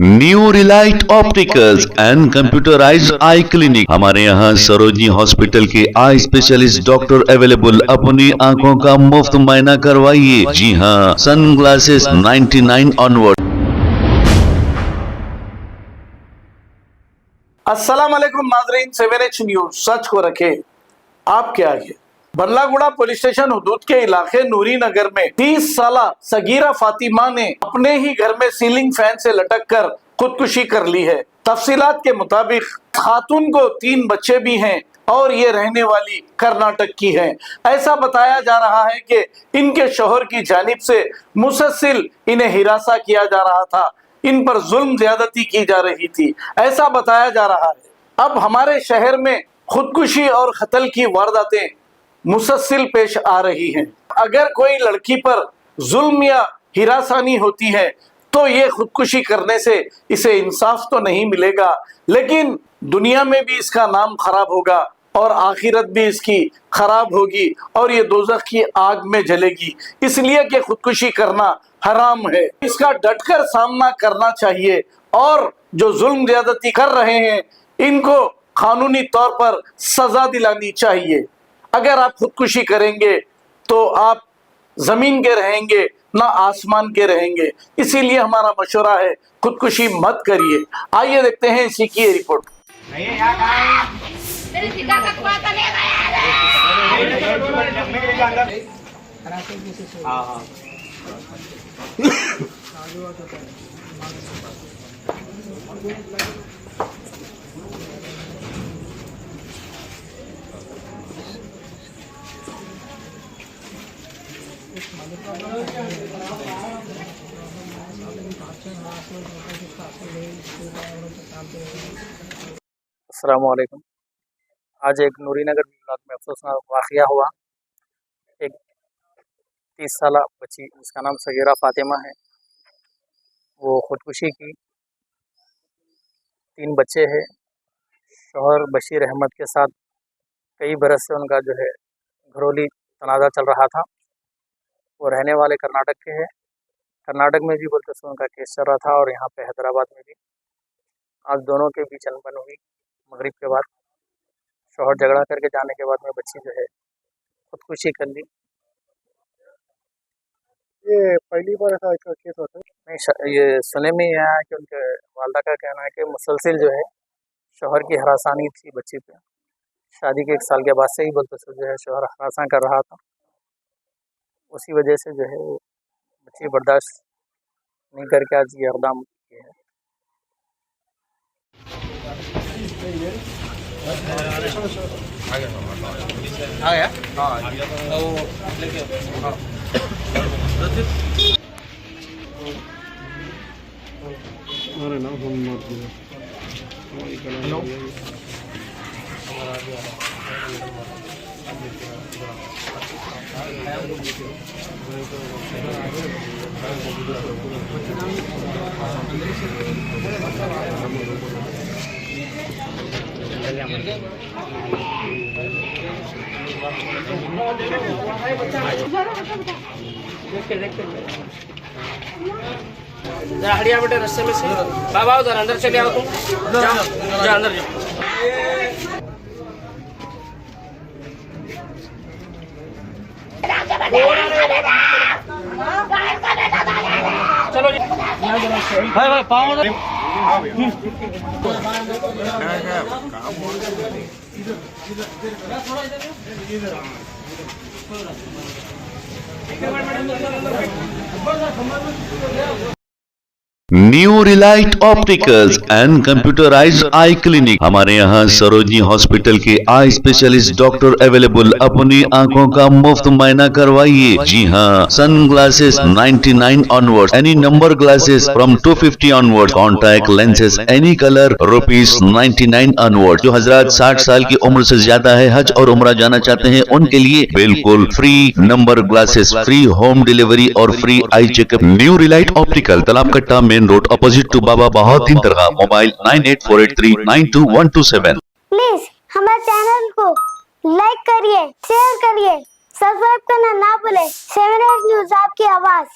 New Relight opticals and computerised I clinic. हमारे यहाँ Sarojini hospital के आई स्पेशलिस्ट डॉक्टर अवेलेबल। अपनी आंखों का मुफ्त मुआयना करवाइए। जी हाँ, सन ग्लासेस 99 ऑनवर्ड। अस्सलाम वालेकुम नाजरीन, 7H न्यूज सच को रखे आपके आगे। बल्लागुड़ा पुलिस स्टेशन हुदूद के इलाके नूरी नगर में 30 साला सगीरा फातिमा ने अपने ही घर में सीलिंग फैन से लटक कर खुदकुशी कर ली है। तफसीलात के मुताबिक खातून को 3 बच्चे भी हैं और ये रहने वाली कर्नाटक की है। ऐसा बताया जा रहा है कि इनके शोहर की जानिब से मुसलसिल इन्हें हिरासा किया जा रहा था, इन पर जुल्म ज्यादती की जा रही थी, ऐसा बताया जा रहा है। अब हमारे शहर में खुदकुशी और कत्ल की वारदातें मुसलसिल पेश आ रही हैं। अगर कोई लड़की पर जुल्म या हिरासानी होती है तो ये खुदकुशी करने से इसे इंसाफ तो नहीं मिलेगा, लेकिन दुनिया में भी इसका नाम खराब होगा और आखिरत भी इसकी खराब होगी और ये दोज़ख की आग में जलेगी, इसलिए कि खुदकुशी करना हराम है। इसका डटकर सामना करना चाहिए और जो जुल्म ज्यादती कर रहे हैं इनको कानूनी तौर पर सजा दिलानी चाहिए। अगर आप खुदकुशी करेंगे तो आप जमीन के रहेंगे ना आसमान के रहेंगे, इसीलिए हमारा मशवरा है खुदकुशी मत करिए। आइए देखते हैं इसी की रिपोर्ट। अस्सलाम वालेकुम। आज एक नूरी नगर ब्लॉक में अफसोसनाक वाक़या हुआ। एक 30 साला बच्ची जिसका नाम सगीरा फातिमा है, वो ख़ुदकुशी की। 3 बच्चे हैं। शौहर बशीर अहमद के साथ कई बरस से उनका जो है घरेलू तनाज़ा चल रहा था। वो रहने वाले कर्नाटक के हैं। कर्नाटक में भी बोलते से उनका केस चल रहा था और यहाँ पे हैदराबाद में भी। आज दोनों के बीच अनबन हुई मगरिब के बाद। शौहर झगड़ा करके जाने के बाद में बच्ची जो है खुदकुशी कर ली। ये पहली बार ऐसा केस होता है? नहीं, ये सुने में आया है कि उनके वालदा का कहना है कि मुसलसिल जो है शौहर की हरासानी थी बच्ची पे। शादी के 1 साल के बाद से ही बोलते से जो है शौहर हरासा कर रहा था, उसी वजह से जो है वो बच्ची बर्दाश्त नहीं करके आज ये इक़दाम किया है। आ गया? अरे ना हम जरा हटिया बेटे रास्ते में से। बाबा उधर अंदर चले आओ, तुम जाओ जाओ अंदर जाओ। चलो जी भाई भाई पाओ new Relight opticals and computerised I clinic. हमारे यहाँ सरोजनी हॉस्पिटल के आई स्पेशलिस्ट डॉक्टर अवेलेबल। अपनी आंखों का मुफ्त मुआयना करवाइए। जी हाँ, sunglasses 99 onward, any number glasses from 250 onward, contact lenses any colour ₹99 onward. जो हजरात 60 साल की उम्र से ज्यादा है, हज और उम्रा जाना चाहते हैं, उनके लिए बिल्कुल free number glasses, free home delivery और free eye checkup. New relight optical, Talab Katta, main road, opposite to Baba Bahauddin Dargah. Mobile 9848392127। Please हमारे चैनल को लाइक करिए, शेयर करिए, सब्सक्राइब करना ना भूले। 7H न्यूज आपकी आवाज।